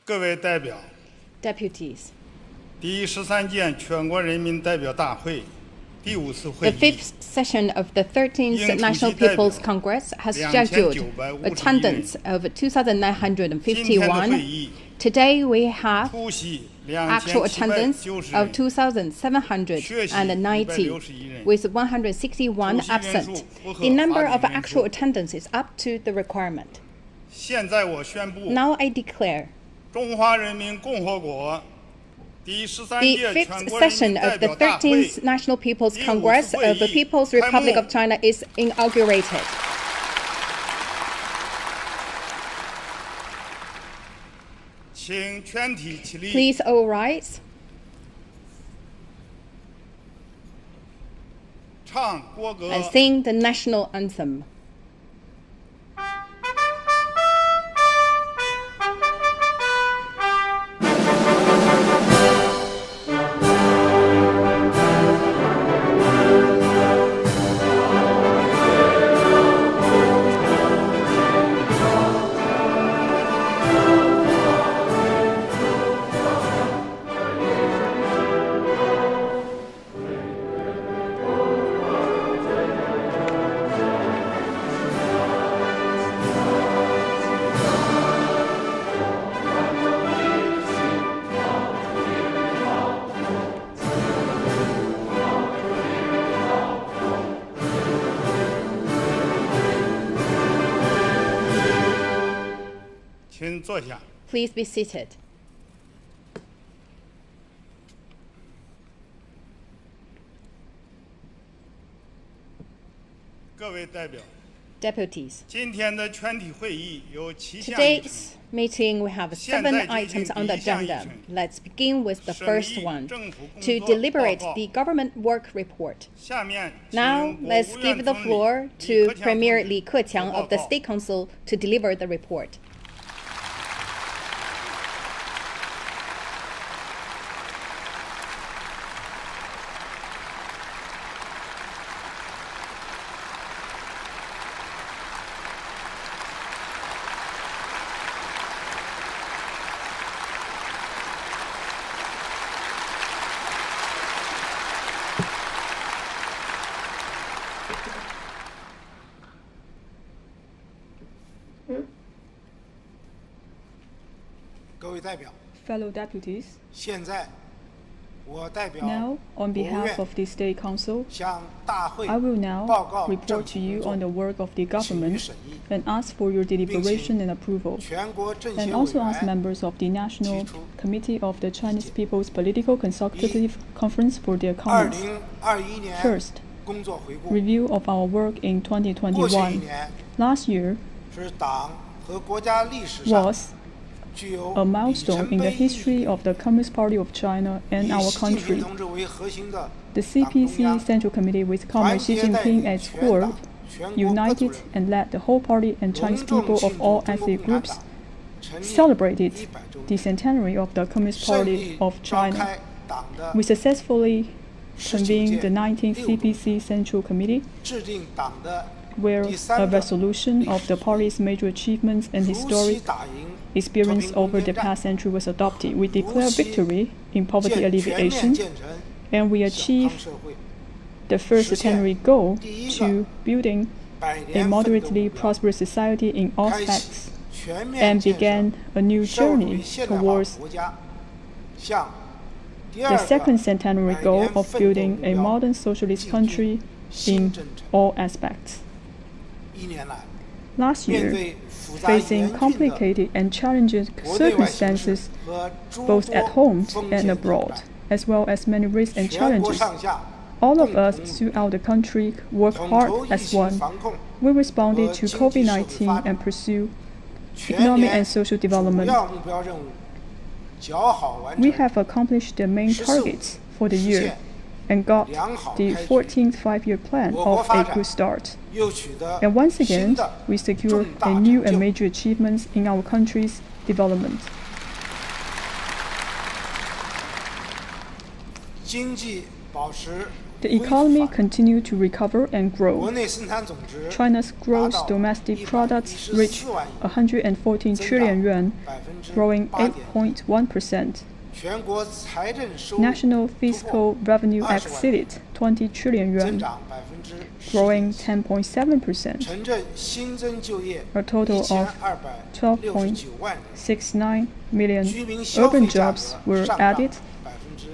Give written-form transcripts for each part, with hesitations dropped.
各位代表 Deputies, 第13届全国人民代表大会第5次会 the 议 fifth session of the 13th 应 National 出席代表 People's Congress has scheduled 2951 attendance of 今天的会 2,951. 议 Today we have 出席 actual attendance 2790 of 人 2,790, with 161 absent. The number of actual attendance is up to the requirement. 现在我宣布 Now I declare 中华人民共和国第13 the 届 fifth 全国人 session 民代 of the 表大会 13th National People's 第 Congress 50 of the 会议 People's 开幕。 Republic of China is inaugurated. 请全体起立 Please all rise 唱国歌 and sing the national anthem.请坐下 Please be seated. 各位代表 Deputies, 今天的全体会议有7项议程 today's meeting we have 7 items on the agenda. Let's begin with the first one, to deliberate the government work report. 下面 Now 请国 let's 务 give 院 the 总理 floor 李 to 克强 Premier 同志 Li Keqiang 报 of the 告 State Council to deliver the report. Fellow deputies, 现在，我代表 now, on 国务 behalf 院 of the State Council, 向大会 I will now 报告政 report 府 to you 工 on the 作， work of the 请予 government 审议， and ask for your deliberation and approval, 全国政 and 协委 also ask 员 members of the National 提出 Committee of the Chinese People's Political Consultative Conference for their comments. 2021年 First, 工作回顾。 review of our work in 过去一 2021. 年 Last year 是党和国家历史上 was 具有 a 里 milestone 程 in the 碑意义 history of the Communist Party of China and 以 our 习近平 country. 同志为核心的 The 党中 CPC 央 Central Committee with 团 Comrade Xi 结带 Jinping 领 as 全 core 党全国各族 united 人 and led the whole party and 隆 Chinese 重 people 庆 of 祝 all 中国 ethnic 共产 groups 党成立 celebrated 100周 the 年， centenary of the Communist 胜 Party 利 of 召 China. 开党的 We successfully 19 届 convened the 19th 六中 CPC Central Committee, 制定党的 where 第 a 3个 resolution of the party's major achievements and 如期 historic 打赢 experience 和平攻 over the 坚战 past century was adopted. We declare 如期 victory in poverty 建全面 alleviation, 建成 and we 小康 achieve 社会， the first 实现 centenary goal 第一个 to building 百 a 年奋斗 moderately 目标， prosperous society in all 开启 aspects, 全面 and 建 began 设 a new 社会主 journey 义现代化 towards 国家，向第 the 二 second 个 centenary 百 goal 年 of 奋斗 building 目 a 标 modern socialist 进军 country 新 in 征程。 all aspects. 1年来， Last 面 year, 对复杂严 facing 峻的 complicated and challenging 国内外形势 circumstances 和诸 both at 多 home 风 and 险挑 abroad, 战， as well as many risks and 全国 challenges, 上下 all of 共 us 同 throughout the country work 统 hard 筹疫 as 情 one. 防控， We responded 和 to 经济社会 COVID-19 发展 and pursue 全 economic 年 and social 主 development. 要目标任务较好完 We 成， have accomplished the main 14 targets for the 实 year 现 and got 良好 the 开局， 14th five-year plan 我国 of 发 a 展 good start. 又取得 And once 新 again, 的 we secured 重 a 大 new 成 and 就。 major achievements in our country's development. 经济保持 The economy continued to recover and 国 grow. 内生产总值 China's gross domestic products reached 114 trillion yuan, growing 8.1%. 全国财政收入 National fiscal revenue exceeded 20 trillion 增 yuan, 长 growing 10%， 10.7%. 城镇新增就业 A total of 1269万人， 69 million 居民消 urban 费价 jobs 格 were 上涨 added.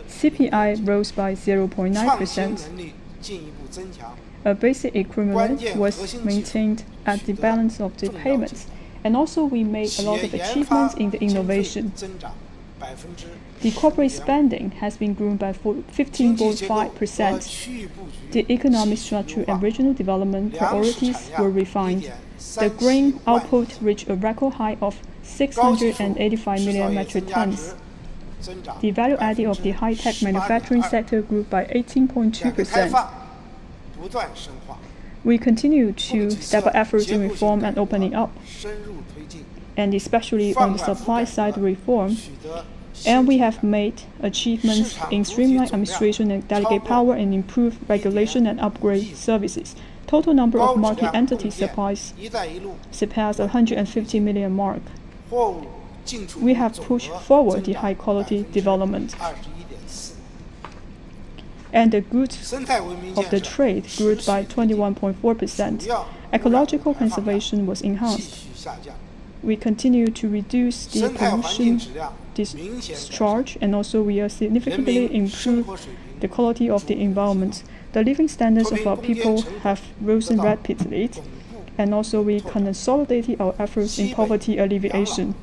CPI rose by 创新 0.9%. 能力进一步增强。 A basic equivalent was maintained at the balance of the payments. And also we made a lot 企 of 业研发 achievements in the 经费 innovation. 增长 The corporate spending has been grown by 经济结构和 15.5%. 区域布局 The economic structure and regional development priorities were refined. The grain output reached a record high of 685 million metric tons. The value added of the high-tech manufacturing sector grew by 改革开 18.2%. 放不断深化， We continue to step up efforts in reform and opening up, 深入推进， and especially on the supply side reform, 取得 and we have made achievements in streamlined administration and delegate power and improve regulation and upgrade services. Total number 高 of 质 market 量贡 entities 献 surpassed 一带一路 150 million mark. 货物进出 We have 总 pushed 额 forward 增 the 长 high quality development, 21.4%， and the goods 生态文明 of the 建设 trade grew by 21.4%. 主要 Ecological 污染排放量 conservation was 继 enhanced. 续下降， We continue to reduce the 生态环境 pollution 质量明显改善， discharge, and also we are 人 significantly 民生 improve 活水平 the quality of the environment. The living standards of our people have risen rapidly, and also we consolidated our efforts in poverty alleviation.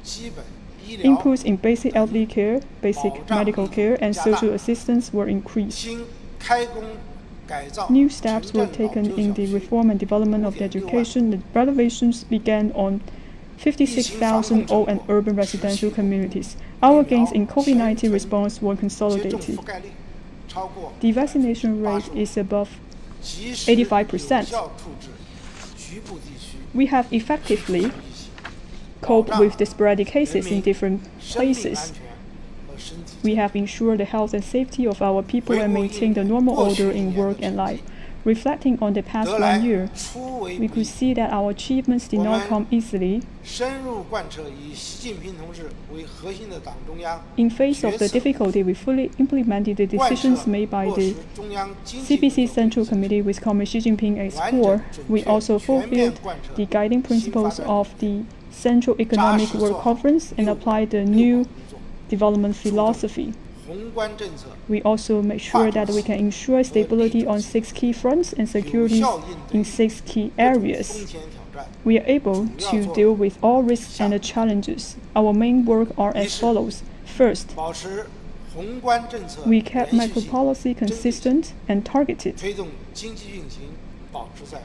基本医疗 Inputs in basic elderly care, basic medical care, and social assistance were increased. 新开工改造 New steps 城 were 镇老 taken 旧 in 小 the 区 reform and development of the education. The renovations began on 56,000 old and urban residential communities. Our gains in COVID-19 response were 接种 consolidated. 覆盖率超过 The vaccination rate is above 及时 85%. 有效处置局部地区 We have effectively coped with the sporadic cases in different 生命安 places. 全和身体 We have ensured the health and safety of our people and maintained the normal order in work and life. Reflecting on the past 得来 1 year, 初为 we 不 could 易 see that our achievements did not come easily. 深入贯彻以习近平同志为核心的党中央 In face of the difficulty, we fully implemented the 贯彻 decisions made by 落 the 实中央经济工 CPC 作 Central Committee with Comrade Xi Jinping as core. We also fulfilled the guiding principles of the Central Economic Work Conference and applied the new development philosophy. 宏观政策 We also make sure that we can ensure stability on 6 key fronts and security in 6 key 风 areas. 险挑战， We are able to deal with all risks and challenges. Our main work are as follows. First, 保持宏观政策 we kept 连续 macro 性， policy consistent and targeted 推动经济运行保持在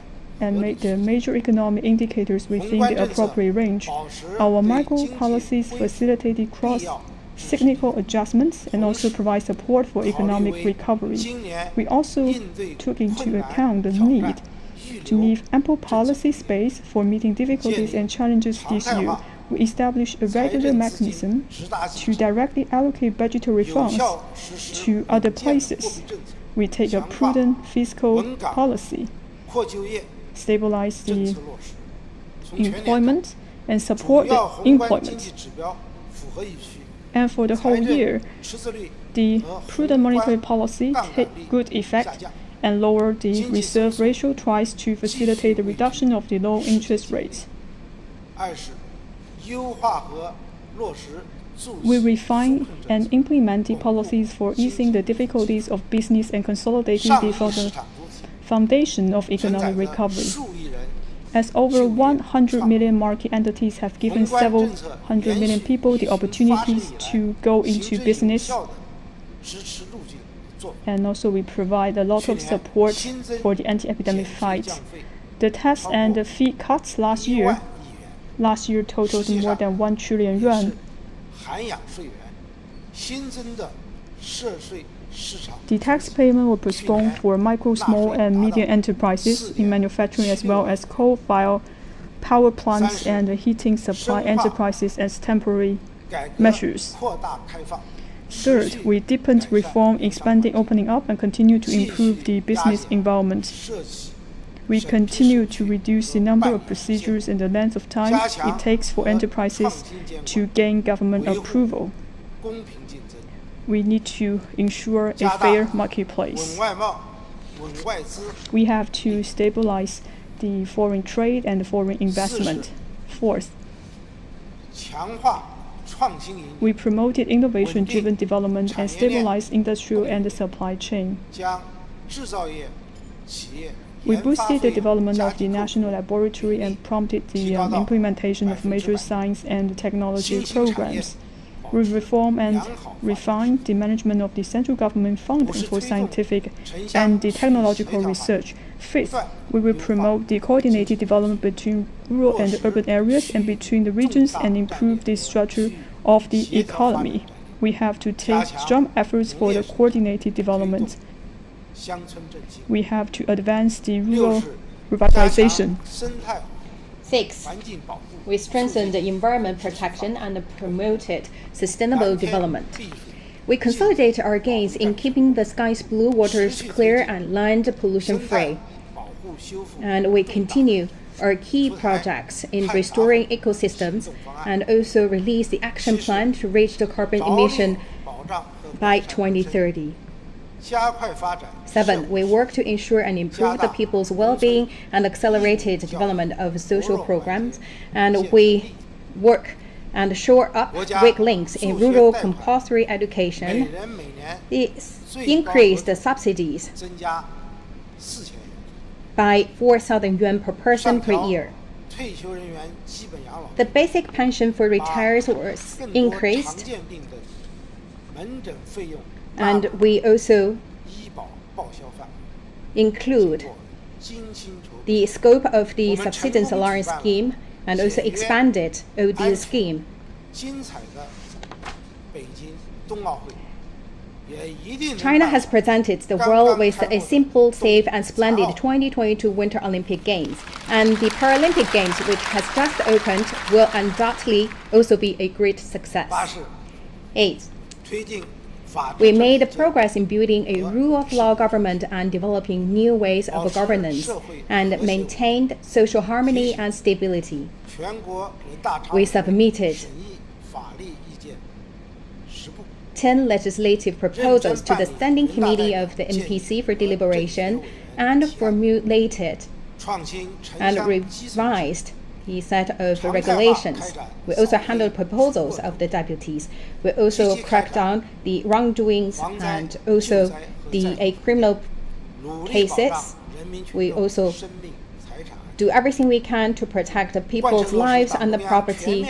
and 合理 made the major economic indicators 宏 within 观 the 政策 appropriate range. 保持 Our 对 macro 经济 policies 恢复 facilitated 必要 cross-cyclical adjustments and also provide support for 考虑 economic 为 recovery. 今年 We also 应对 took 困 into 难 account the 挑 need 战预 to 留 leave ample policy space for meeting difficulties and challenges this year. We established a 财 regular 政资金 mechanism 直达基 to 层， directly allocate budgetary 有 funds 效实施 to 稳 other 健货 places. 币政策， We take a 强化 prudent fiscal 稳岗 policy, 扩就业 stabilize 政 the 策落实。从全年看 employment, and 主 support 要 the 宏观经 employment. 济指标符合预期， And for the 财 whole 政 year, 赤字率 the 和 prudent 宏 monetary 观 policy 杠 take 杆率 good 下 effect 降， and lower the 经济 reserve 收缩 ratio tries to facilitate the reduction of the low interest rates. 二是优化和落实助 We 企 refine 纾困政 and 策， implement the policies for easing the difficulties of business and consolidating 上 the 亿市场主体， foundation of 承载 economic 着 recovery. 数亿人 As over 100 million market entities have given 宏观 several 政策 hundred 连 million 续 people 疫 the 情发生 opportunities 以来 to go 行 into 之有 business, 效的支持路径做法。 and also we provide a lot 去 of 年 support 新增 for the anti-epidemic 减税 fight. 降费 The tax and the fee cuts last 1 year 万亿元， last year totaled more than 1 trillion 也是 yuan. 涵养税源，新增的涉税市场 The tax payment will postpone for micro, small, and medium enterprises in manufacturing as well as coal-fired power plants and heating supply enterprises as temporary 改革 measures. 扩大开放， Third, we deepened reform, expanding opening up, and continue to improve the business environment. We continue to reduce the number of procedures and the length of time it takes for enterprises to gain government approval. We need to ensure a fair marketplace. We have to stabilize the foreign trade and foreign investment. Fourth, we promoted innovation-driven development and stabilized industrial and supply chain. We boosted the development of the national laboratory and prompted the implementation of major science and technology programs. We reform and refine the management of the central government funding for scientific and the technological research. Fifth, we will promote the coordinated development between rural and urban areas and between the regions and improve the structure of the economy. We have to take strong efforts for the coordinated development. We have to advance the rural revitalization. Six, we strengthened the environment protection and promoted sustainable development. We consolidate our gains in keeping the skies blue, waters clear, and land pollution-free. And we continue our key projects in restoring ecosystems and also release the action plan to reach the carbon emission by 2030. 7. We work to ensure and improve the people's well-being and accelerated development of social programs, and we work and shore up weak links in rural compulsory education. Increase the subsidies by 4,000 yuan per person per year. The basic pension for retirees was increased, and we also include the scope of the subsistence allowance scheme and also expanded OD scheme. China has presented the world with a simple, safe, and splendid 2022 Winter Olympic Games, and the Paralympic Games, which has just opened, will undoubtedly also be a great success. 8. We made progress in building a rule-of-law government and developing new ways of governance, and maintained social harmony and stability. We submitted 10 legislative proposals to the Standing Committee of the NPC for deliberation and formulated and revised the set of regulations. We also handled proposals of the deputies. We also cracked down the wrongdoings and also the criminal cases. We also do everything we can to protect the people's lives and the property.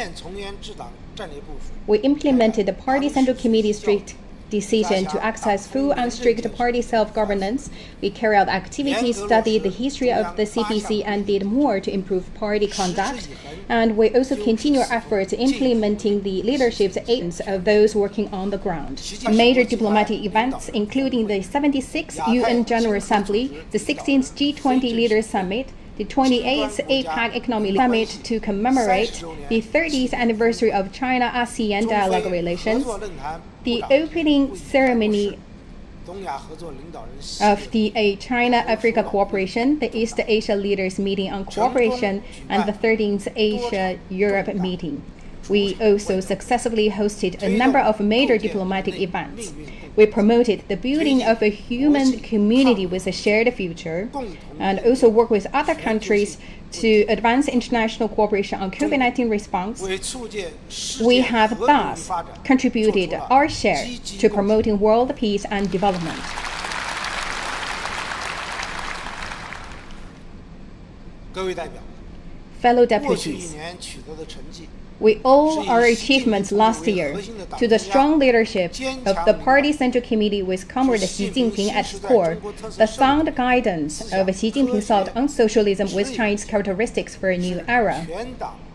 We implemented the Party Central Committee's strict decision to exercise full and strict party self-governance. We carried out activities, studied the history of the CPC, and did more to improve party conduct. And we also continue our efforts implementing the leadership's aims of those working on the ground. Major diplomatic events, including the 76th UN General Assembly, the 16th G20 Leaders Summit, the 28th APEC Economic Summit to commemorate the 30th anniversary of China-ASEAN dialogue relations, the opening ceremony of the China-Africa Cooperation, the East Asia Leaders Meeting on Cooperation, and the 13th Asia-Europe Meeting. We also successfully hosted a number of major diplomatic events. We promoted the building of a human community with a shared future, and also worked with other countries to advance international cooperation on COVID-19 response. We have thus contributed our share to promoting world peace and development. Fellow deputies, we owe our achievements last year to the strong leadership of the Party Central Committee with Comrade Xi Jinping at its core, the sound guidance of Xi Jinping's thought on socialism with Chinese characteristics for a new era,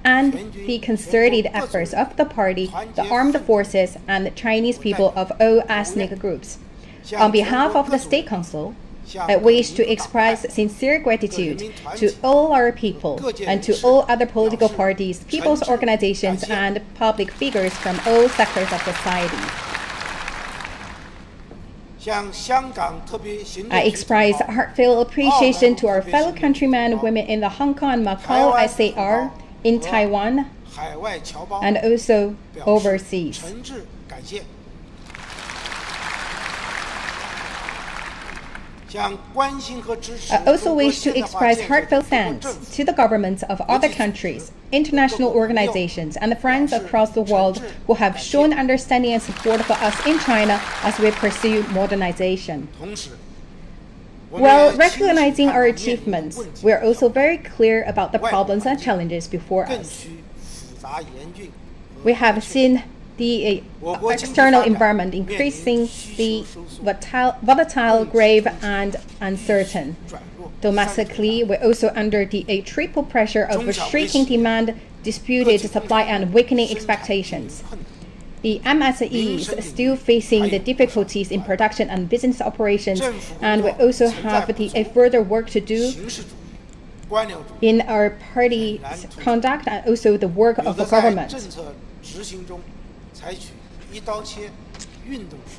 and the concerted efforts of the party, the armed forces, and the Chinese people of all ethnic groups. On behalf of the State Council, I wish to express sincere gratitude to all our people and to all other political parties, people's organizations, and public figures from all sectors of society. I express heartfelt appreciation to our fellow countrymen and women in the Hong Kong and Macau SAR, in Taiwan, and also overseas. I also wish to express heartfelt thanks to the governments of other countries, international organizations, and friends across the world who have shown understanding and support for us in China as we pursue modernization. While recognizing our achievements, we are also very clear about the problems and challenges before us. We have seen the external environment increasingly volatile, grave, and uncertain. Domestically, we're also under the triple pressure of shrinking demand, disputed supply, and weakening expectations. The MSEs are still facing the difficulties in production and business operations, and we also have the further work to do in our party's conduct and also the work of the government.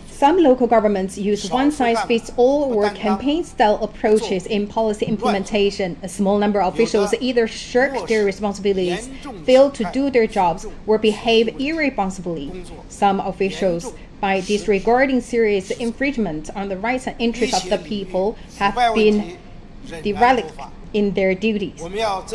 Some local governments use one-size-fits-all or campaign-style approaches in policy implementation. A small number of officials either shirk their responsibilities, fail to do their jobs, or behave irresponsibly. Some officials, by disregarding serious infringements on the rights and interests of the people, have been derelict in their duties.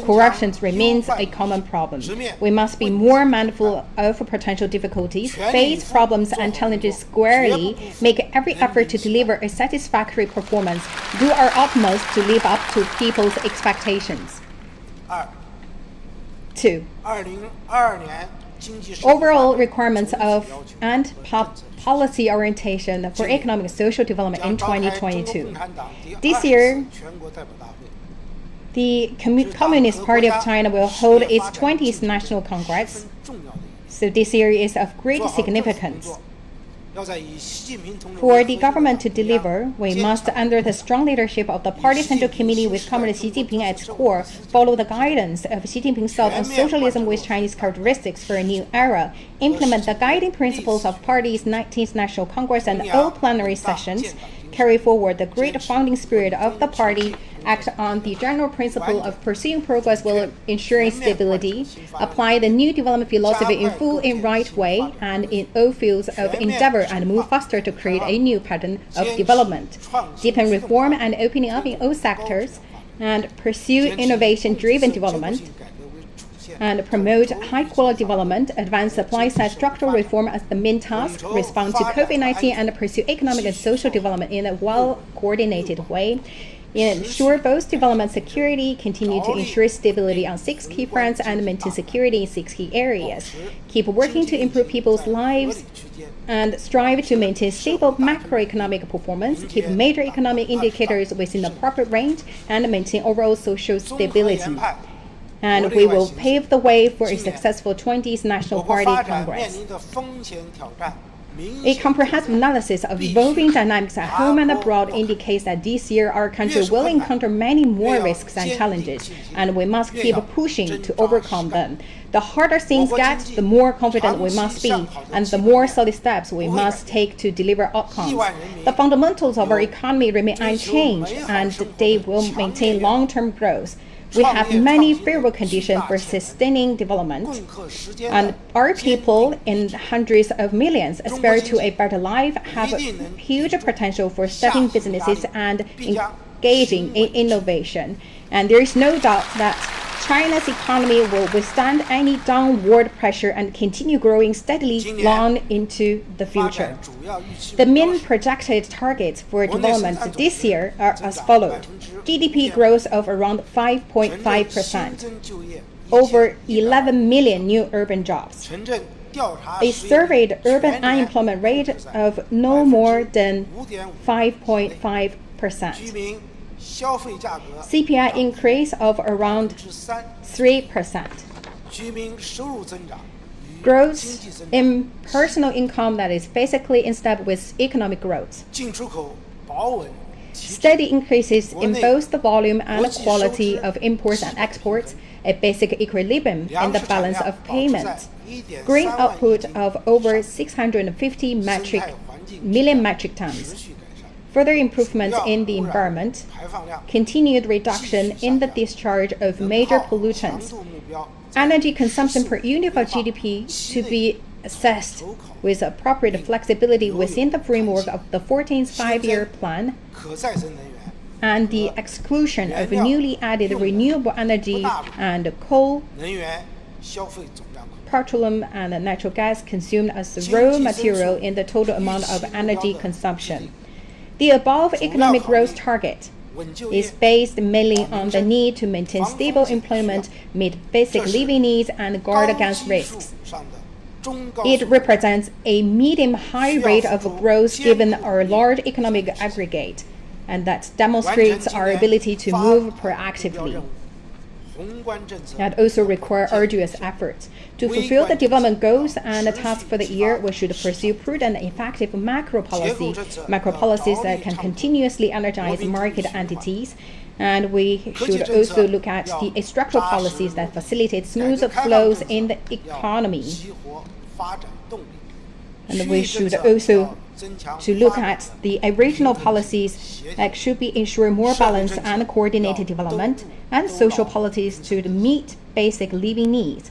Corruption remains a common problem. We must be more mindful of potential difficulties, face problems and challenges squarely, make every effort to deliver a satisfactory performance, do our utmost to live up to people's expectations. 2. Overall requirements of and policy orientation for economic and social development in 2022. This year, the Communist Party of China will hold its 20th National Congress, so this year is of great significance. For the government to deliver, we must, under the strong leadership of the Party Central Committee with Communist Xi Jinping at its core, follow the guidance of Xi Jinping's thought on socialism with Chinese characteristics for a new era, implement the guiding principles of Party's 19th National Congress and all plenary sessions, carry forward the great founding spirit of the party, act on the general principle of pursuing progress while ensuring stability, apply the new development philosophy in full and right way and in all fields of endeavor, and move faster to create a new pattern of development, deepen reform and opening up in all sectors, and pursue innovation-driven development, and promote high-quality development, advance supply-side structural reform as the main task, respond to COVID-19, and pursue economic and social development in a well-coordinated way, ensure both development and security, continue to ensure stability on 6 key fronts, and maintain security in 6 key areas, keep working to improve people's lives, and strive to maintain stable macroeconomic performance, keep major economic indicators within the proper range, and maintain overall social stability. And we will pave the way for a successful 20th National Party Congress. A comprehensive analysis of evolving dynamics at home and abroad indicates that this year our country will encounter many more risks and challenges, and we must keep pushing to overcome them. The harder things get, the more confident we must be, and the more solid steps we must take to deliver outcomes. The fundamentals of our economy remain unchanged, and they will maintain long-term growth. We have many favorable conditions for sustaining development, and our people in hundreds of millions aspire to a better life, have huge potential for starting businesses and engaging in innovation. And there is no doubt that China's economy will withstand any downward pressure and continue growing steadily long into the future. The main projected targets for development this year are as follows: GDP growth of around 5.5%, over 11 million new urban jobs, a surveyed urban unemployment rate of no more than 5.5%. CPI increase of around 3%. Growth in personal income that is basically in step with economic growth. Steady increases in both the volume and quality of imports and exports, a basic equilibrium in the balance of payments, grain output of over 650 million metric tons, further improvements in the environment, continued reduction in the discharge of major pollutants, energy consumption per unit of GDP to be assessed with appropriate flexibility within the framework of the 14th Five-Year Plan, and the exclusion of newly added renewable energy and coal, petroleum, and natural gas consumed as raw material in the total amount of energy consumption. The above economic growth target is based mainly on the need to maintain stable employment, meet basic living needs, and guard against risks. It represents a medium-high rate of growth given our large economic aggregate, and that demonstrates our ability to move proactively. That also requires arduous efforts. To fulfill the development goals and the tasks for the year, we should pursue prudent and effective macro policies that can continuously energize market entities. And we should also look at the structural policies that facilitate smooth flows in the economy. And we should also look at the regional policies that should be ensure more balanced and coordinated development, and social policies to meet basic living needs.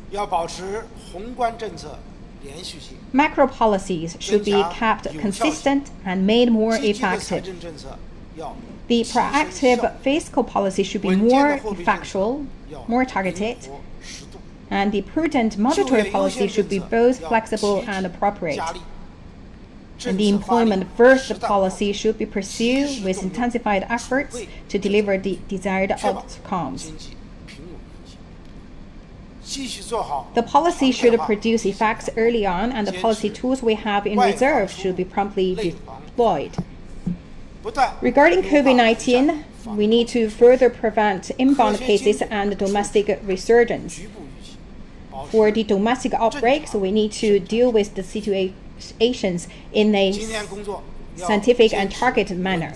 Macro policies should be kept consistent and made more effective. The proactive fiscal policy should be more effectual, more targeted, and the prudent monetary policy should be both flexible and appropriate. And the employment-first policy should be pursued with intensified efforts to deliver the desired outcomes. The policy should produce effects early on, and the policy tools we have in reserve should be promptly deployed. Regarding COVID-19, we need to further prevent inbound cases and domestic resurgence. For the domestic outbreaks, we need to deal with the situations in a scientific and targeted manner.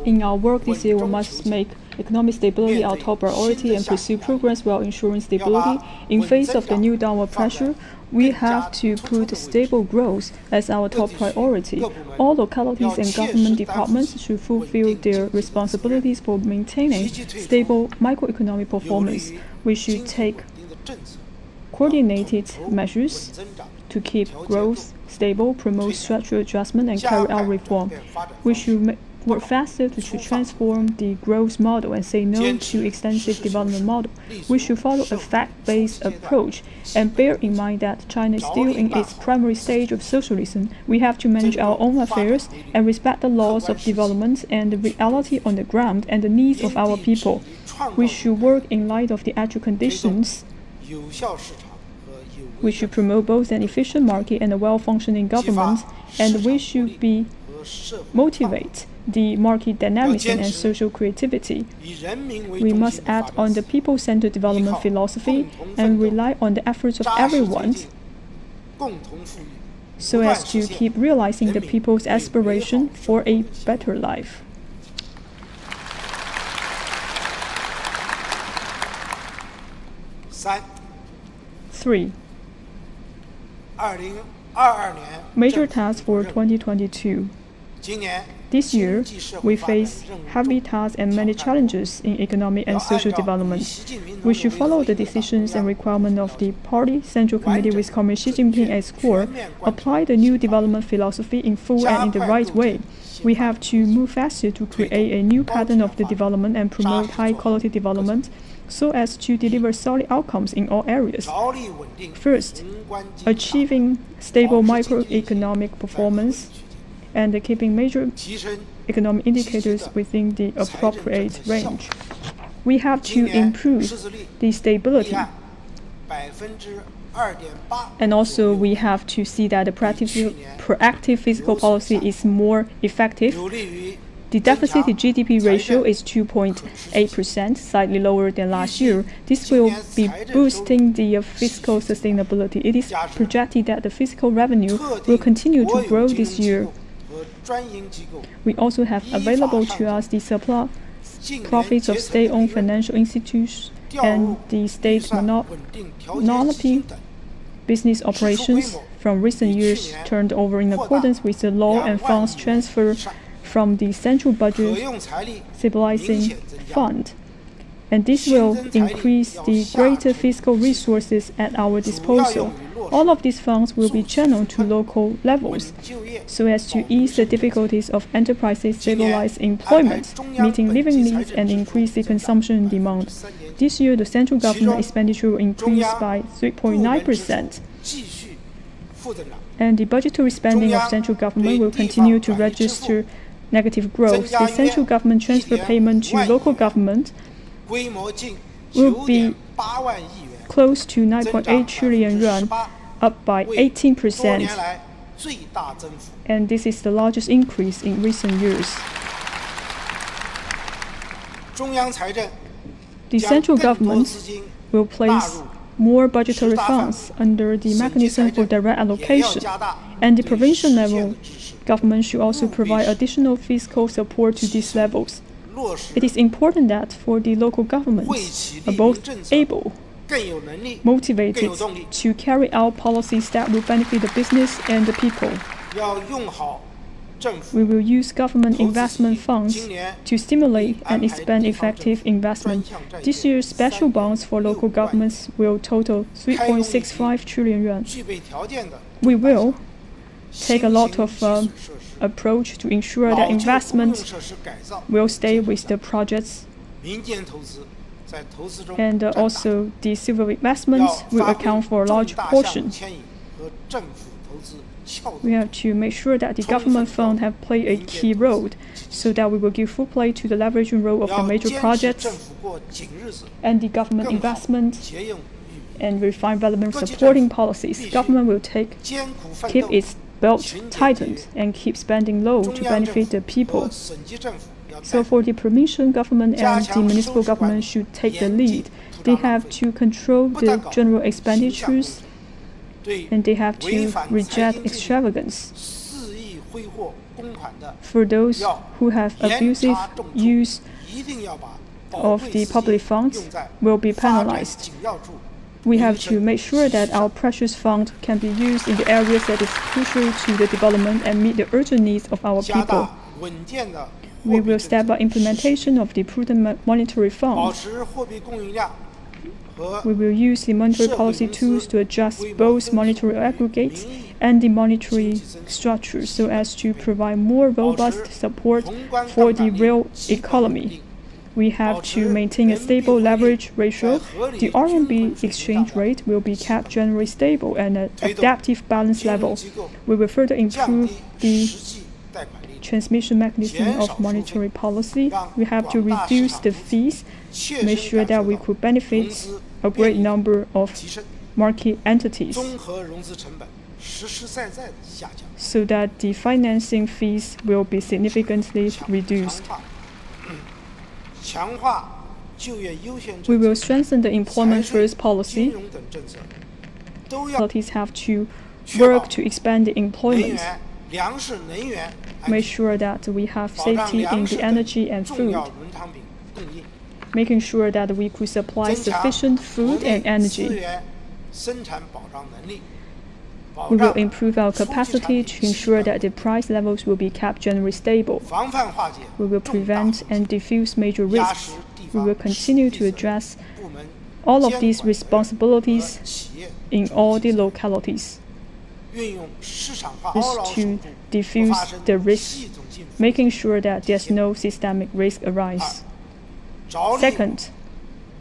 In our work this year, we must make economic stability our top priority and pursue progress while ensuring stability. In face of the new downward pressure, we have to put stable growth as our top priority. All localities and government departments should fulfill their responsibilities for maintaining stable microeconomic performance. We should take coordinated measures to keep growth stable, promote structural adjustment, and carry out reform. We should work faster to transform the growth model and say no to extensive development model. We should follow a fact-based approach and bear in mind that China is still in its primary stage of socialism. We have to manage our own affairs and respect the laws of development and the reality on the ground and the needs of our people. We should work in light of the actual conditions. We should promote both an efficient market and a well-functioning government, and we should motivate the market dynamism and social creativity. We must act on the people-centered development philosophy and rely on the efforts of everyone so as to keep realizing the people's aspiration for a better life. Three. Major tasks for 2022. This year, we face heavy tasks and many challenges in economic and social development. We should follow the decisions and requirements of the Party Central Committee with Comrade Xi Jinping as core, apply the new development philosophy in full and in the right way. We have to move faster to create a new pattern of the development and promote high-quality development so as to deliver solid outcomes in all areas. First, achieving stable microeconomic performance and keeping major economic indicators within the appropriate range. We have to improve the stability. And also, we have to see that the proactive fiscal policy is more effective. The deficit to GDP ratio is 2.8%, slightly lower than last year. This will be boosting the fiscal sustainability. It is projected that the fiscal revenue will continue to grow this year. We also have available to us the surplus profits of state-owned financial institutions and the state monopoly business operations from recent years turned over in accordance with the law and funds transfer from the Central 可 Budget 用财力明 Stabilizing 显增加。 Fund, and this will increase the greater fiscal resources at our disposal. All of these funds will be channeled to local levels, 就业 so as to ease the difficulties of enterprises, stabilize employment, meeting living needs, and increase the consumption and demand. This year, the central government expenditure will increase by 3.9%, 继续负增长。 and the budgetary spending of central government will continue to register negative growth. The central government transfer payment to local government 规模近 will be 9.8万亿元， close to 9.8 trillion yuan, up by 为多 18%, 年来最大增幅。 and this is the largest increase in recent years. 中央财政 The 将 central 更多 government 资金 will place more budgetary funds under the mechanism for direct 也要 allocation, 加大 and the 对 provincial 实现 level 的支持， government should also provide additional fiscal support to these levels. 落实 It is important that for the local 惠 governments 企 are 利 both 民政策 able, 更有能力， motivated 更有动力。 to carry out policies that will benefit the business and the people. 要用好政府 We will use government 投资 investment 基 funds 今年 to stimulate 安 and 排 expand 地方 effective 政府 investment. 专项债 This 券 year's special bonds for local 3.6万亿 governments will total 3.65 trillion yuan. 具备条件的 We will take a 新 lot 型 of 基础设施 approach to ensure 老 that 旧公用 investment 设施改造 will stay with the projects, 民间投资在投资中 and 占大 also the civil 要 investments will 发 account 挥 for a 重 large 大项目 portion. 牵引和政府投资撬动 We have to make sure that the government fund have played a key role, so that we will give full play to the leveraging role of the 要 major 坚持 projects 政府过紧日子， and the government 更好 investment 节用与 and refine relevant supporting policies. Government will艰苦奋 keep 斗。 its belt tightened and keep spending low 中 to 央政 benefit the 府 people. 和省级政府要 So 带 for the provincial government and the municipal government should take the lead. They have to control the general expenditures 对 and they have 违 to 反财 reject 经纪律 extravagance. 肆意挥霍公款的， For those who have 严 abusive 查重处， use 一定要把宝 of 贵 the 资 public 金 funds 用在 will be 发展 penalized. 紧要处。 We have to make sure that our precious fund can be used in the areas that is crucial to the development and meet the urgent needs of our 加 people. 大稳健的 We 货币 will 政 step 策 up implementation of the prudent monetary 保 fund. 持货币供应量和 We will use the monetary policy tools to adjust both monetary aggregates and the monetary structure so as to provide more robust support for the real economy. We have to maintain a stable leverage ratio. The RMB exchange rate will be kept generally stable and at adaptive balance 金融 level. 机构 We will further 降 improve 低 the 实际贷款利率， transmission mechanism of monetary policy. We have to reduce the fees, 切 make 身 sure 感 that 受 we 到 could 融 benefit 资 a 便 great 利 number of 提升， market entities 综合融资成本实实在在的下降。 so that the financing fees will be significantly 强 reduced. 化强化就业优先 We 政 will 策， strengthen the 财 employment 税 first、金 policy. 融等政策都要 Authorities have to 确保 work to expand the 能 employment, 源、粮食、能源安 make 全， sure that we have 保障 safety 粮 in 食 the 等 energy and 重 food, 要农产品供应， making sure that we could supply 增强 sufficient 国 food 内 and 资 energy. 源生产保障能力，保 We will 障 improve our 初级产 capacity 品 to ensure 基 that the price levels will be kept generally stable. 防范化解 We will 重大 prevent and diffuse major 压 risks. 实地 We 方 will 实 continue 际 to 责任 address 部门 all of 监 these 管人 responsibilities 和企业 in all the localities, 运用市场化 is 操劳手 to 段，不 diffuse 发生 the risks, 系统性风险 making sure that there's no systemic risk arise. 着力 Second,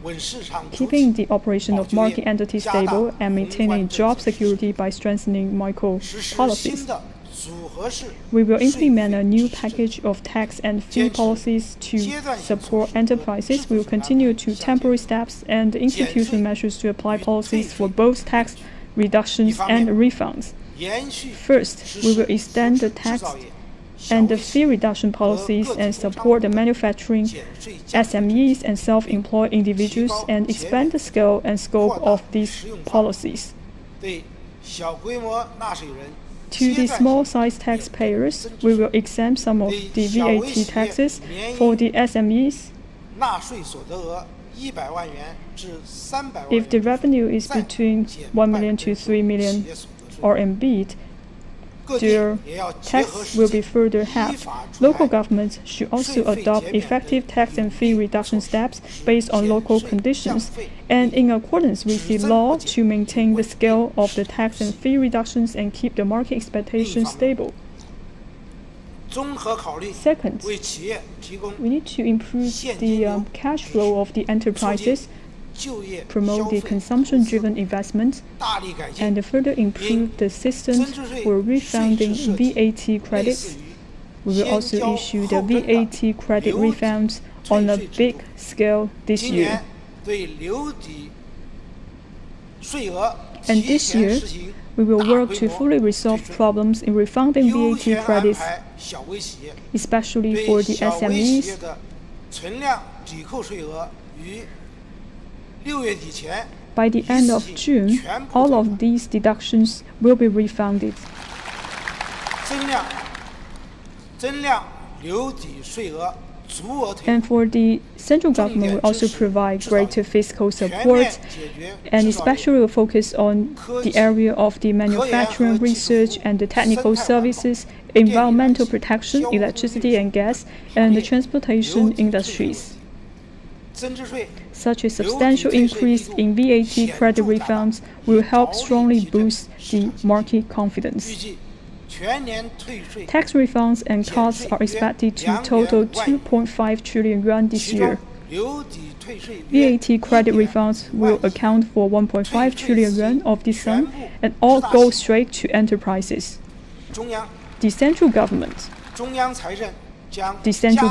稳市场主 keeping 体 the operation of market entities stable and maintaining job security by strengthening micro 实施 policies. 新的组合式 We will 税 implement 费 a new 制度 package of tax and fee 坚持 policies to 阶段性 support 措施和 enterprises. 制度 We will 性安排 continue to 向前 temporary steps and institutional 税 measures to apply 与 policies 退 for 税 both tax reductions 一方面 and refunds. 延续 First, 实 we 施 will extend the 制 tax 造业、小 and the 微 fee 企 reduction policies and support the manufacturing 减税降费 SMEs and self-employed individuals and expand the scale and scope of these policies. 对小规模纳税人 To 阶 the 段 small 性 size taxpayers, we will exempt some of the 对小微 VAT 企业 taxes 免 for 疫 the SMEs 纳税所得额100万元至300万 if the 元 revenue is 再 between 减 1 million to 3 企 million 业所得税 RMB. their tax will be further halved. Local governments should also adopt effective tax and fee reduction steps based on local conditions and in accordance with the law to maintain the scale of the tax and fee reductions and keep the market expectations stable. Second, we need to improve the cash flow of the enterprises, promote the consumption-driven investment, and further improve the systems for refunding VAT credits. We will also issue the VAT credit refunds on a big scale this year. And this year, we will work to fully resolve problems in refunding VAT credits, especially for the SMEs. By the end of June, all of these deductions will be refunded. And for the central government, we also provide greater fiscal support, and especially will focus on the area of the manufacturing research and the technical services, environmental protection, electricity and gas, and the transportation industries. Such a substantial increase in VAT credit refunds will help strongly boost the market confidence. Tax refunds and costs are expected to total 2.5 trillion yuan this year. VAT credit refunds will account for 1.5 trillion yuan of this sum, and all go straight to enterprises. The central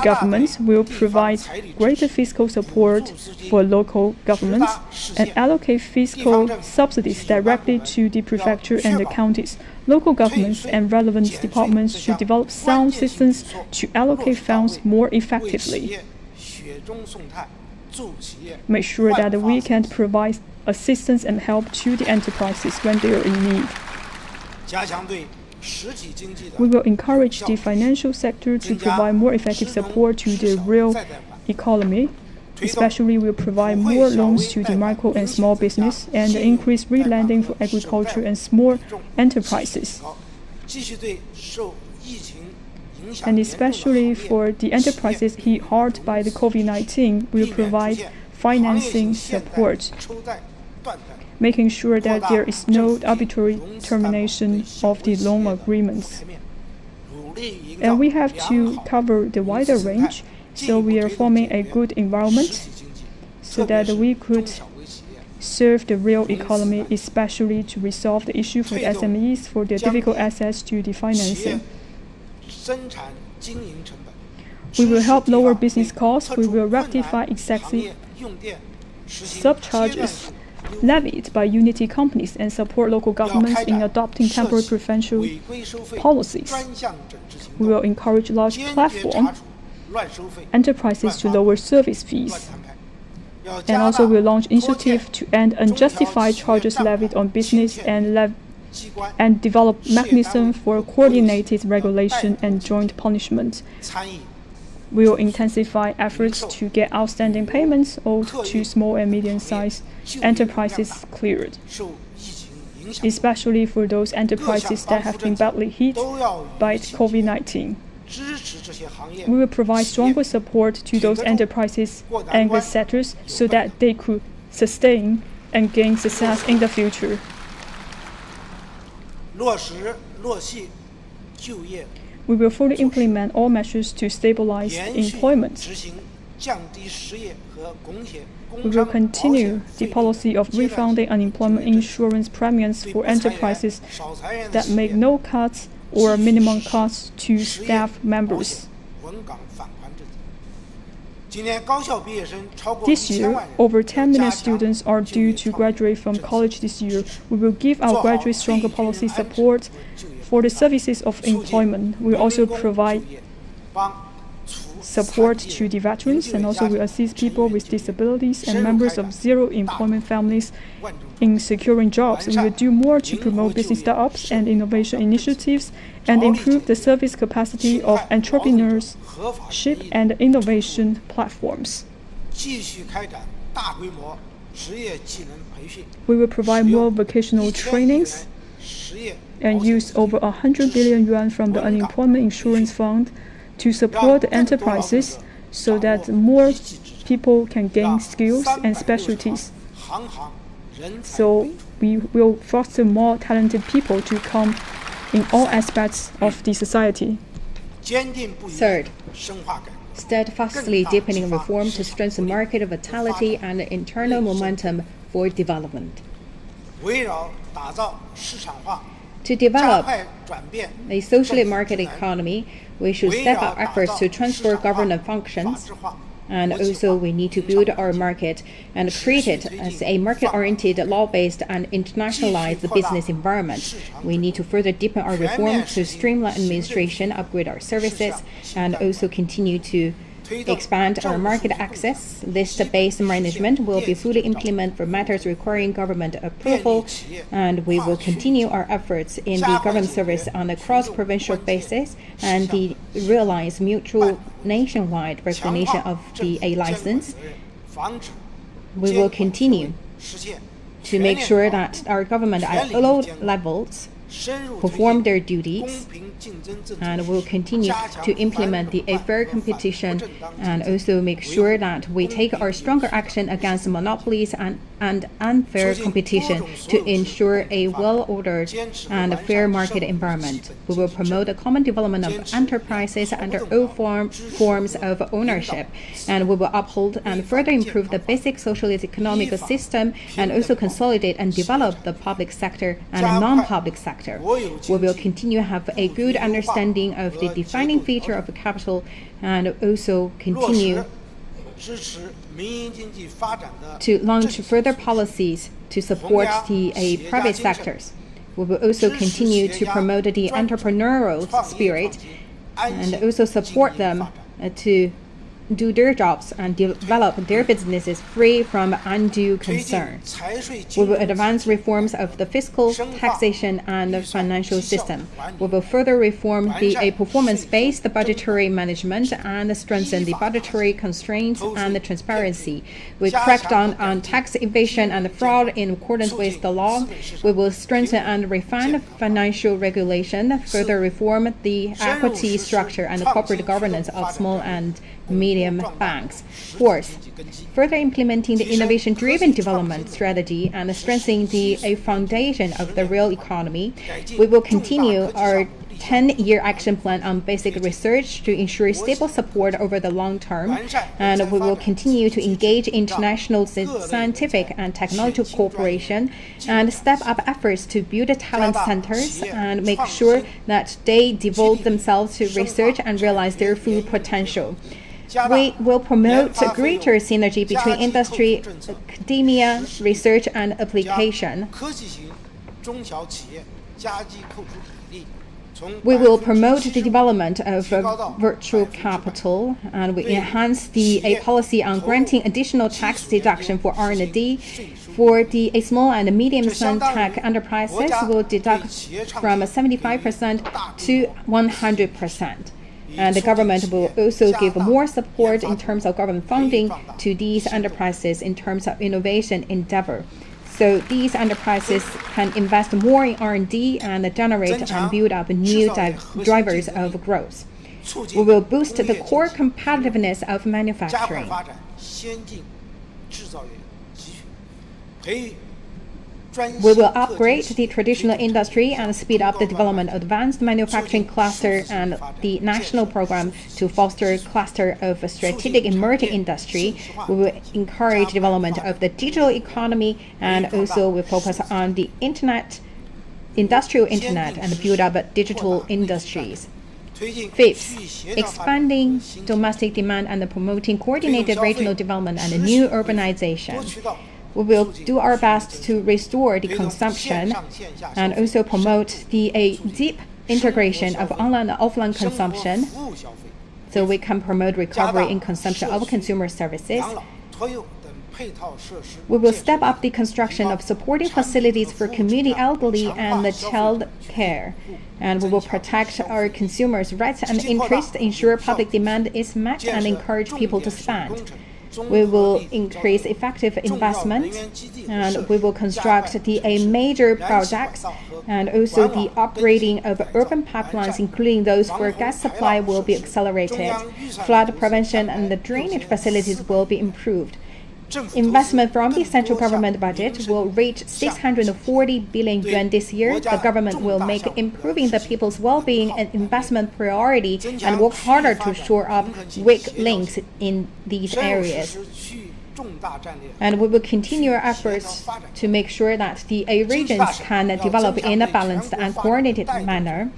government will provide greater fiscal support for local governments and allocate fiscal subsidies directly to the prefecture and the counties. Local governments and relevant departments should develop sound systems to allocate funds more effectively. Make sure that we can provide assistance and help to the enterprises when they are in need. We will encourage the financial sector to provide more effective support to the real economy. Especially, we will provide more loans to the micro and small business and increase re-lending for agriculture and small enterprises. And especially for the enterprises hit hard by the COVID-19, we will provide financing support, making sure that there is no arbitrary termination of the loan agreements. And we have to cover the wider range, so we are forming a good environment so that we could serve the real economy, especially to resolve the issue for the SMEs for their difficult access to the financing. We will help lower business costs. We will rectify excessive surcharges levied by unity companies and support local governments in adopting temporary preferential policies. We will encourage large platform enterprises to lower service fees. And also will launch initiatives to end unjustified charges levied on business and develop mechanisms for coordinated regulation and joint punishment. We will intensify efforts to get outstanding payments owed to small and medium-sized enterprises cleared, especially for those enterprises that have been badly hit by COVID-19. We will provide stronger support to those enterprises and the sectors so that they could sustain and gain success in the future. We will fully implement all measures to stabilize employment. We will continue the policy of refunding unemployment insurance premiums for enterprises that make no cuts or minimum costs to staff members. This year, over 10 million students are due to graduate from college this year. We will give our graduates stronger policy support for the services of employment. We will also provide support to the veterans, and also will assist people with disabilities and members of zero-employment families in securing jobs. We will do more to promote business startups and innovation initiatives and improve the service capacity of entrepreneurship and innovation platforms. We will provide more vocational trainings and use over 100 billion yuan from the unemployment insurance fund to support enterprises so that more people can gain skills and specialties. So we will foster more talented people to come in all aspects of the society. Third, steadfastly deepening reform to strengthen market vitality and internal momentum for development. To develop a socially market economy, we should step up efforts to transfer government functions, and also we need to build our market and create it as a market-oriented, law-based and internationalized business environment. We need to further deepen our reform to streamline administration, upgrade our services, and also continue to expand our market access. List-based management will be fully implemented for matters requiring government approval, and we will continue our efforts in the government service on a cross-provincial basis and realize mutual nationwide recognition of the A license. We will continue to make sure that our government at all levels perform their duties, and will continue to implement the fair competition, and also make sure that we take our stronger action against monopolies and unfair competition to ensure a well-ordered and fair market environment. We will promote the common development of enterprises under all forms of ownership, and we will uphold and further improve the basic socialist economic system, and also consolidate and develop the public sector and non-public sector. We will continue to have a good understanding of the defining feature of capital, and also continue to launch further policies to support the private sectors. We will also continue to promote the entrepreneurial spirit and also support them to do their jobs and develop their businesses free from undue concern. We will advance reforms of the fiscal, taxation, and the financial system. We will further reform the performance-based budgetary management and strengthen the budgetary constraints and the transparency. We crack down on tax evasion and fraud in accordance with the law. We will strengthen and refine financial regulation, further reform the equity structure and corporate governance of small and medium banks. Fourth, further implementing the innovation-driven development strategy and strengthening the foundation of the real economy. We will continue our 10-year action plan on basic research to ensure stable support over the long term, and we will continue to engage international scientific and technological cooperation and step up efforts to build talent centers and make sure that they devote themselves to research and realize their full potential. We will promote greater synergy between industry, academia, research, and application. We will promote the development of virtual capital, and we enhance the policy on granting additional tax deduction for R&D. For the small and medium-sized tech enterprises, will deduct from 75% to 100%. And the government will also give more support in terms of government funding to these enterprises in terms of innovation endeavor. So these enterprises can invest more in R&D and generate and build up new drivers of growth. We will boost the core competitiveness of manufacturing. We will upgrade the traditional industry and speed up the development of advanced manufacturing cluster and the national program to foster a cluster of strategic emerging industry. We will encourage development of the digital economy, and also we focus on the industrial internet, and build up digital industries. Fifth, expanding domestic demand and promoting coordinated regional development and new urbanization. We will do our best to restore the consumption and also promote the deep integration of online and offline consumption, so we can promote recovery in consumption of consumer services. We will step up the construction of supporting facilities for community elderly and child care, and we will protect our consumers' rights and interests, ensure public demand is met, and encourage people to spend. We will increase effective investment, and we will construct the major projects, and also the upgrading of urban pipelines, including those for gas supply, will be accelerated. Flood prevention and the drainage facilities will be improved. Investment from the central government budget will reach 640 billion yuan this year. The government will make improving the people's well-being an investment priority and work harder to shore up weak links in these areas. And we will continue our efforts to make sure that the regions can develop in a balanced and coordinated manner.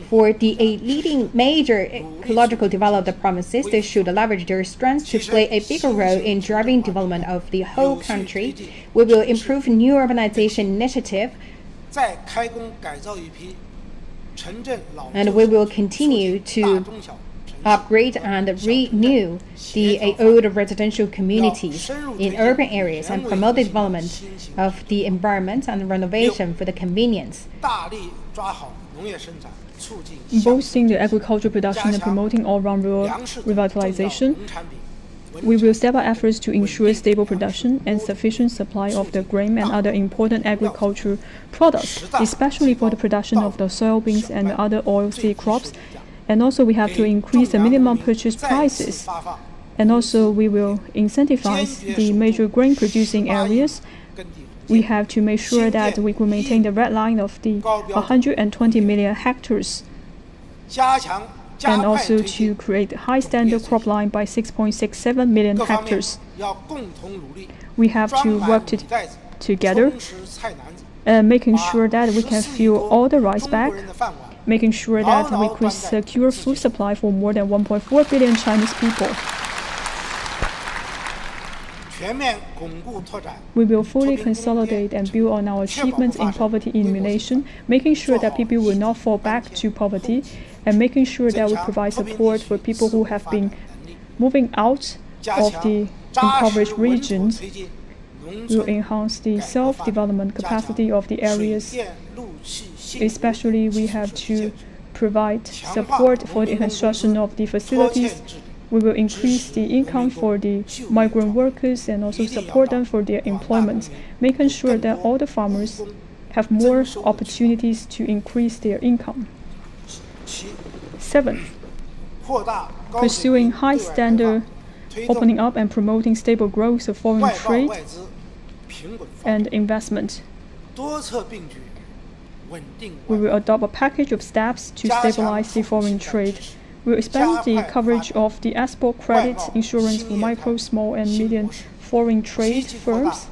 For the leading major ecological developed provinces, they should leverage their strengths to play a bigger role in driving development of the whole country. We will improve new urbanization initiative, and we will continue to upgrade and renew the old residential communities in urban areas and promote the development of the environment and renovation for the convenience. Boosting the agricultural production and promoting all-round rural revitalization, we will step up efforts to ensure stable production and sufficient supply of the grain and other important agricultural products, especially for the production of the soybeans and other oilseed crops. And also we have to increase the minimum purchase prices. And also we will incentivize the major grain-producing areas. We have to make sure that we will maintain the red line of the 120 million hectares, and also to create a high-standard crop line by 6.67 million hectares. We have to work together, making sure that we can fill all the rice bags, making sure that we could secure food supply for more than 1.4 billion Chinese people. We will fully consolidate and build on our achievements in poverty elimination, making sure that people will not fall back to poverty, and making sure that we provide support for people who have been moving out of the impoverished regions. We will enhance the self-development capacity of the areas. Especially, we have to provide support for the construction of the facilities. We will increase the income for the migrant workers and also support them for their employment, making sure that all the farmers have more opportunities to increase their income. 7th, pursuing high standard, opening up and promoting stable growth of foreign trade and investment. We will adopt a package of steps to stabilize the foreign trade. We will expand the coverage of the export credit insurance for micro, small, and medium foreign trade firms,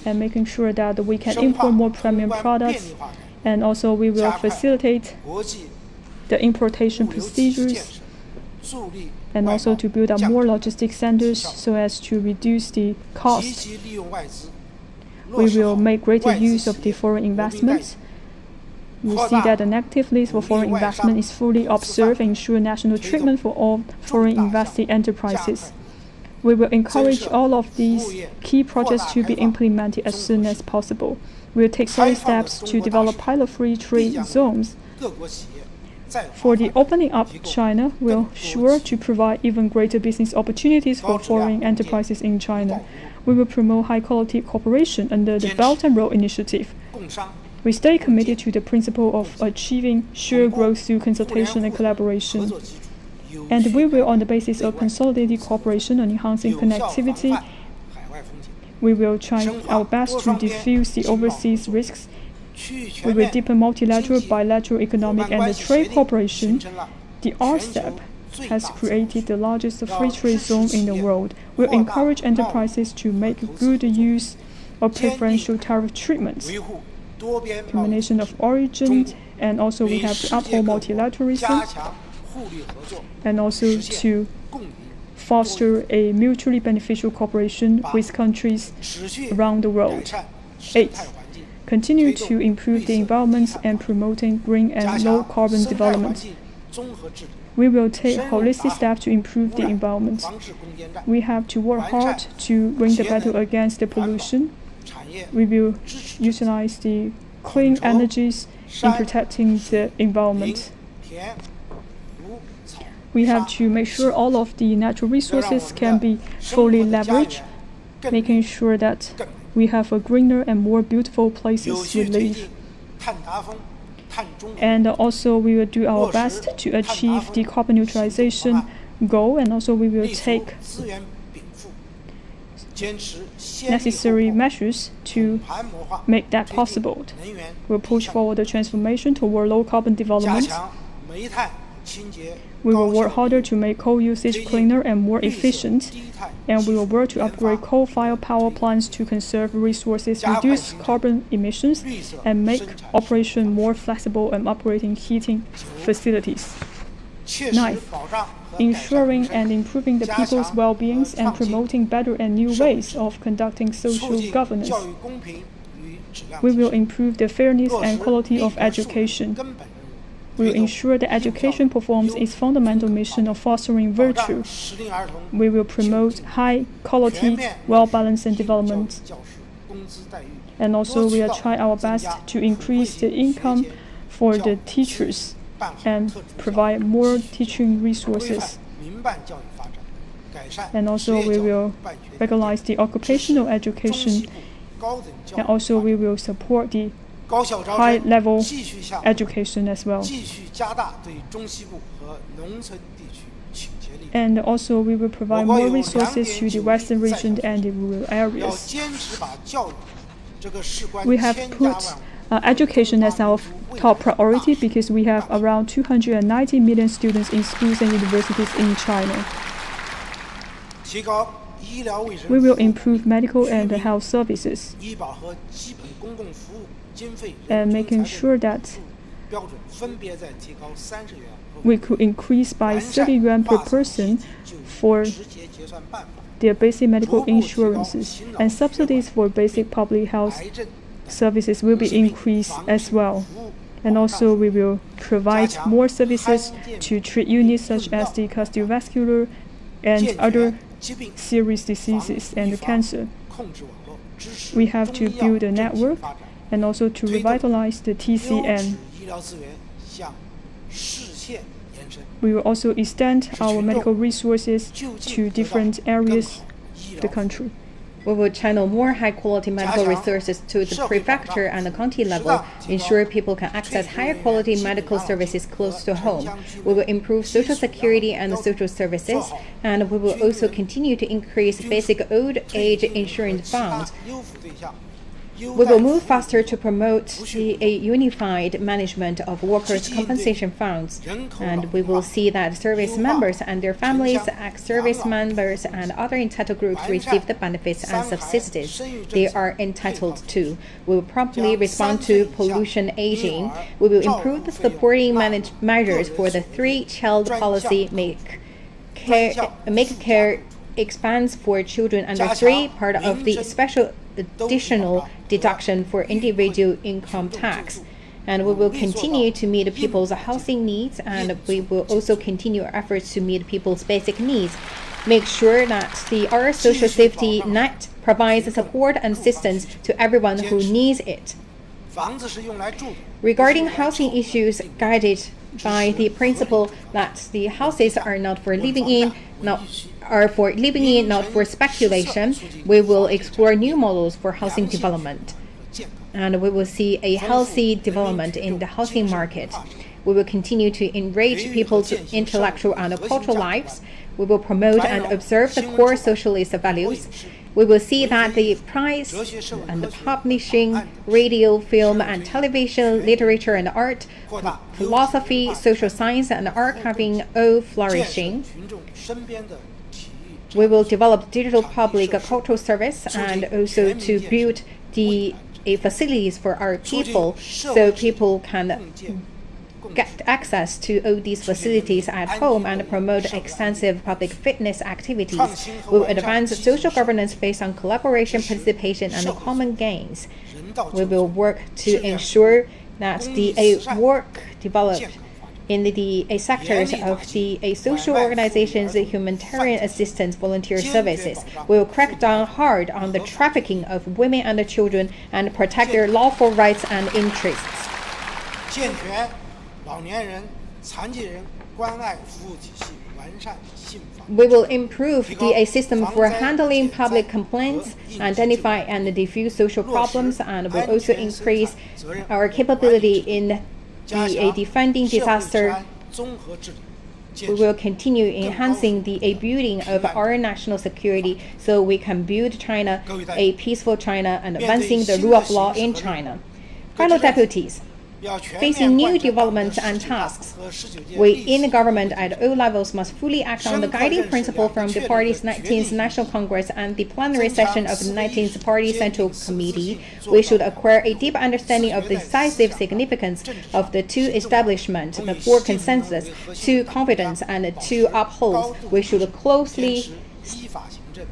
and making sure that we can import more premium products. And also we will facilitate the importation procedures, and also to build up more logistics centers so as to reduce the cost. We will make greater use of the foreign investments. We see that the negative list for foreign investment is fully observed and ensure national treatment for all foreign investing enterprises. We will encourage all of these key projects to be implemented as soon as possible. We will take solid steps to develop pilot-free trade zones. For the opening up, China will sure to provide even greater business opportunities for foreign enterprises in China. We will promote high-quality cooperation under the Belt and Road Initiative. We stay committed to the principle of achieving shared growth through consultation and collaboration. And we will, on the basis of consolidated cooperation on enhancing connectivity, we will try our best to diffuse the overseas risks. We will deepen multilateral, bilateral economic and trade cooperation. The RCEP has created the largest free trade zone in the world. We will encourage enterprises to make good use of preferential tariff treatments, combination of origin, and also we have to uphold multilateralism, and also to foster a mutually beneficial cooperation with countries around the world. 8. Continue to improve the environment and promoting green and low-carbon development. We will take holistic steps to improve the environment. We have to work hard to win the battle against the pollution. We will utilize the clean energies in protecting the environment. we have to make sure all of the natural resources can be fully leveraged, making sure that we have a greener and more beautiful places to live. And also we will do our best to achieve the carbon neutralization goal, and also we will take necessary measures to make that possible. We'll push forward the transformation toward low carbon development. We will work harder to make coal usage cleaner and more efficient, and we will work to upgrade coal-fired power plants to conserve resources, reduce carbon emissions, and make operation more flexible and upgrading heating facilities. Ninth, ensuring and improving the people's well-being and promoting better and new ways of conducting social governance. We will improve the fairness and quality of education. We will ensure that education performs its fundamental mission of fostering virtue. We will promote high-quality, well-balanced development. And also, we will try our best to increase the income for the teachers and provide more teaching resources. And also, we will regularize the occupational education. And also, we will support the high-level education as well. And also, we will provide more resources to the Western region and the rural areas. We have put education as our top priority because we have around 290 million students in schools and universities in China. We will improve medical and health services, and making sure that we could increase by 30 yuan per person for their basic medical insurances, and subsidies for basic public health services will be increased as well. And also we will provide more services to treat units such as the cardiovascular and other serious diseases and cancer. We have to build a network and also to revitalize the TCM. We will also extend our medical resources to different areas of the country. We will channel more high-quality medical resources to the prefecture and the county level, ensure people can access higher-quality medical services close to home. We will improve social security and social services, and we will also continue to increase basic old age insurance funds. We will move faster to promote a unified management of workers' compensation funds, and we will see that service members and their families, ex-service members, and other entitled groups receive the benefits and subsidies they are entitled to. We will promptly respond to pollution aging. We will improve the supporting measures for the three-child policy, make care expands for children under 3, part of the special additional deduction for individual income tax. And we will continue to meet people's housing needs, and we will also continue our efforts to meet people's basic needs. Make sure that our social safety net provides support and assistance to everyone who needs it. Regarding housing issues, guided by the principle that the houses are not for living in, not for speculation, we will explore new models for housing development. And we will see a healthy development in the housing market. We will continue to enrich people's intellectual and cultural lives. We will promote and observe the core socialist values. We will see that the press and the publishing, radio, film, and television, literature and art, philosophy, social science, and archiving all flourishing. We will develop digital public cultural service and also to build the facilities for our people so people can get access to all these facilities at home and promote extensive public fitness activities. We will advance social governance based on collaboration, participation, and common gains. We will work to ensure that the work developed in the sectors of the social organizations, humanitarian assistance, volunteer services. We will crack down hard on the trafficking of women and children and protect their lawful rights and interests. We will improve the system for handling public complaints, identify and diffuse social problems, and will also increase our capability in the defending disaster. We will continue enhancing the building of our national security so we can build China, a peaceful China, and advancing the rule of law in China. Fellow deputies, facing new developments and tasks, we in the government at all levels must fully act on the guiding principle from the party's 19th National Congress and the plenary session of the 19th Party Central Committee. We should acquire a deep understanding of the decisive significance of the two establishment, the four consensus, two confidence, and two upholds. We should closely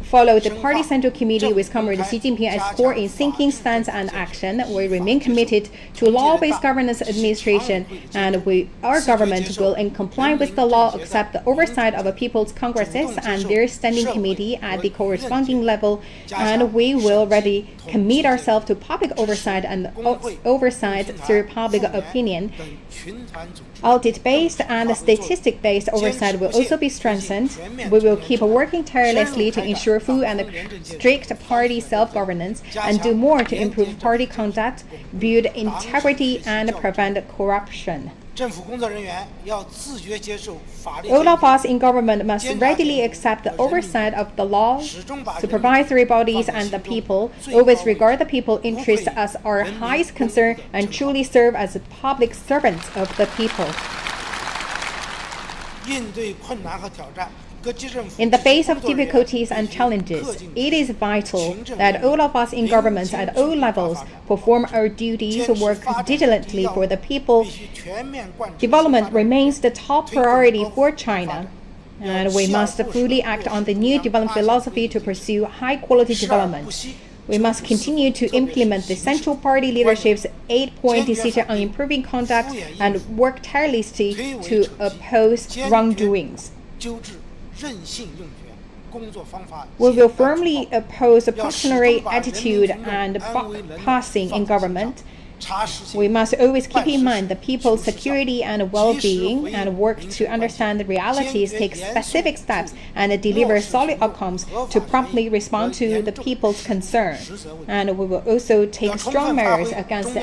follow the Party Central Committee with Comrade Xi Jinping as core in thinking, stance, and action. We remain committed to law-based governance administration, and our government will, in compliance with the law, accept the oversight of the People's Congresses and their standing committee at the corresponding level, and we will ready commit ourselves to public oversight and oversight through public opinion. Audit-based and statistic-based oversight will also be strengthened. We will keep working tirelessly to ensure full and strict party self-governance and do more to improve party conduct, build integrity, and prevent corruption. All of us in government must readily accept the oversight of the law, supervisory bodies, and the people, always regard the people's interests as our highest concern, and truly serve as public servants of the people. In the face of difficulties and challenges, it is vital that all of us in government at all levels perform our duties, work diligently for the people. Development remains the top priority for China, and we must fully act on the new development philosophy to pursue high-quality development. We must continue to implement the Central Party leadership's 8-point decision on improving conduct and work tirelessly to oppose wrongdoings. We will firmly oppose a precautionary attitude and passing in government. We must always keep in mind the people's security and well-being and work to understand the realities, take specific steps, and deliver solid outcomes to promptly respond to the people's concern. And we will also take strong measures against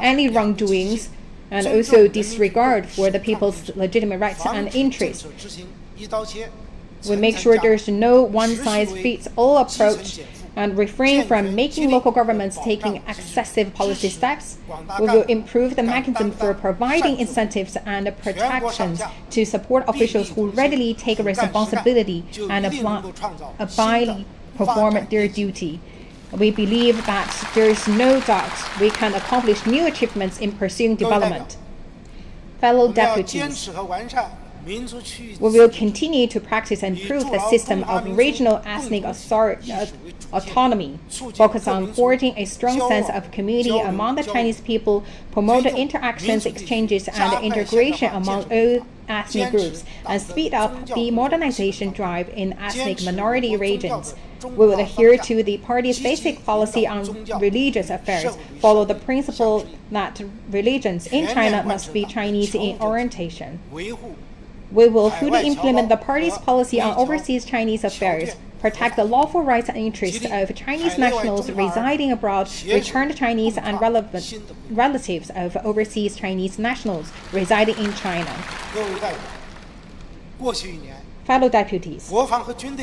any wrongdoings and also disregard for the people's legitimate rights and interests. We make sure there's no one-size-fits-all approach and refrain from making local governments taking excessive policy steps. We will improve the mechanism for providing incentives and protections to support officials who readily take responsibility and abidely perform their duty. We believe that there is no doubt we can accomplish new achievements in pursuing development. Fellow deputies, we will continue to practice and improve the system of regional ethnic autonomy, focus on forging a strong sense of community among the Chinese people, promote interactions, exchanges, and integration among all ethnic groups, and speed up the modernization drive in ethnic minority regions. We will adhere to the party's basic policy on religious affairs, follow the principle that religions in China must be Chinese in orientation. We will fully implement the party's policy on overseas Chinese affairs, protect the lawful rights and interests of Chinese nationals residing abroad, returned Chinese and relatives of overseas Chinese nationals residing in China. Fellow deputies,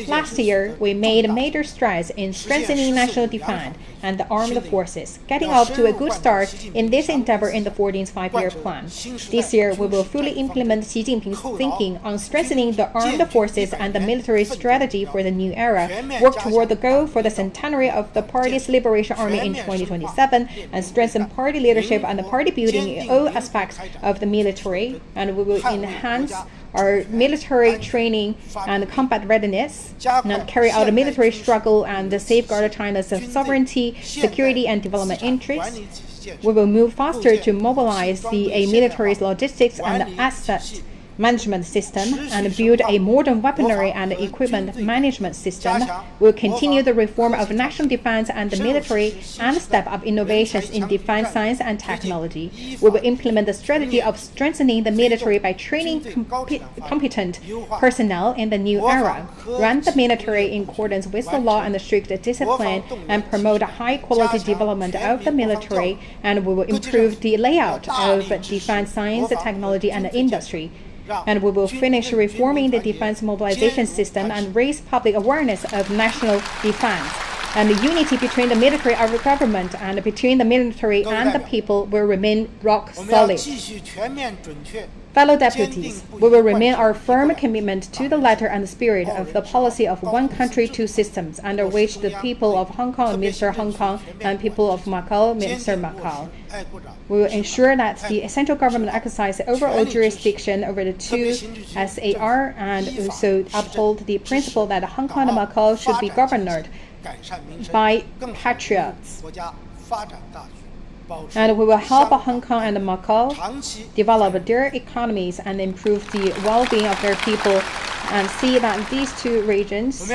last year we made major strides in strengthening national defense and the armed forces, getting off to a good start in this endeavor in the 14th five-year plan. This year we will fully implement Xi Jinping's thinking on strengthening the armed forces and the military strategy for the new era, work toward the goal for the centenary of the party's Liberation Army in 2027, and strengthen party leadership and the party building in all aspects of the military, and we will enhance our military training and combat readiness, and carry out a military struggle and safeguard China's sovereignty, security, and development interests. We will move faster to mobilize the military's logistics and asset management system and build a modern weaponry and equipment management system. We will continue the reform of national defense and the military and step up innovations in defense science and technology. We will implement the strategy of strengthening the military by training competent personnel in the new era, run the military in accordance with the law and the strict discipline, and promote high-quality development of the military, and we will improve the layout of defense science, technology, and industry. And we will finish reforming the defense mobilization system and raise public awareness of national defense. And the unity between the military and the government and between the military and the people will remain rock solid. Fellow deputies, we will remain our firm commitment to the letter and the spirit of the policy of one country, two systems, under which the people of Hong Kong administer Hong Kong and people of Macau administer Macau. We will ensure that the central government exercises overall jurisdiction over the two SAR and also uphold the principle that Hong Kong and Macau should be governed by patriots. And we will help Hong Kong and Macau develop their economies and improve the well-being of their people, and see that these two regions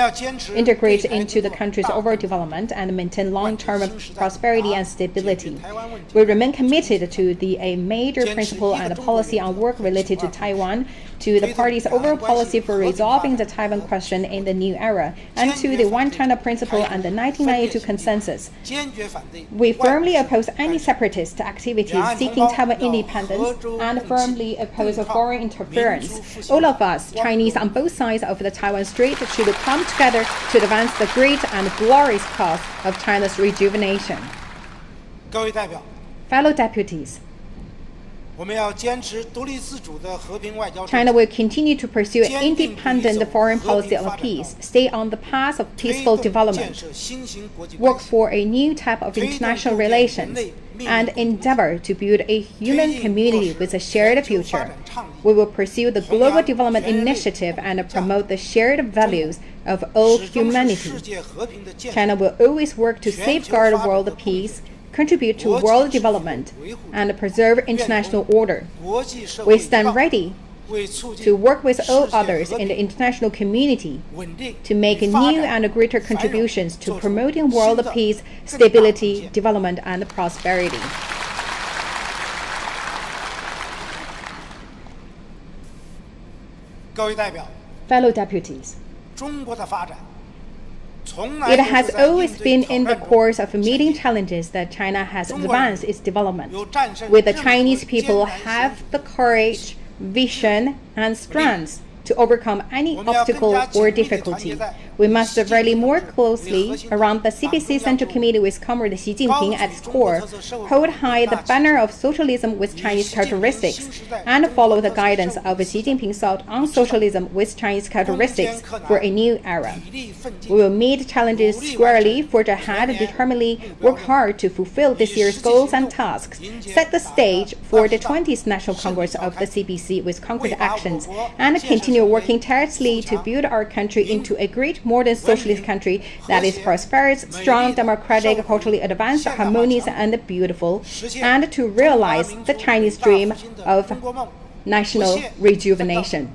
integrate into the country's overall development and maintain long-term prosperity and stability. We remain committed to a major principle and policy on work related to Taiwan, to the party's overall policy for resolving the Taiwan question in the new era, and to the One China principle and the 1992 consensus. We firmly oppose any separatist activities seeking Taiwan independence and firmly oppose foreign interference. All of us, Chinese on both sides of the Taiwan Strait, should come together to advance the great and glorious cause of China's rejuvenation. Fellow deputies, China will continue to pursue independent foreign policy of peace, stay on the path of peaceful development, work for a new type of international relations, and endeavor to build a human community with a shared future. We will pursue the Global Development Initiative and promote the shared values of all humanity. China will always work to safeguard world peace, contribute to world development, and preserve international order. We stand ready to work with all others in the international community to make new and greater contributions to promoting world peace, stability, development, and prosperity. Fellow deputies, it has always been in the course of meeting challenges that China has advanced its development. Will the Chinese people have the courage, vision, and strength to overcome any obstacle or difficulty? We must rally more closely around the CPC Central Committee with Comrade Xi Jinping at its core, hold high the banner of socialism with Chinese characteristics, and follow the guidance of Xi Jinping's thought on socialism with Chinese characteristics for a new era. We will meet challenges squarely, forge ahead, determinedly work hard to fulfill this year's goals and tasks, set the stage for the 20th National Congress of the CPC with concrete actions, and continue working tirelessly to build our country into a great modern socialist country that is prosperous, strong, democratic, culturally advanced, harmonious, and beautiful, and to realize the Chinese dream of national rejuvenation.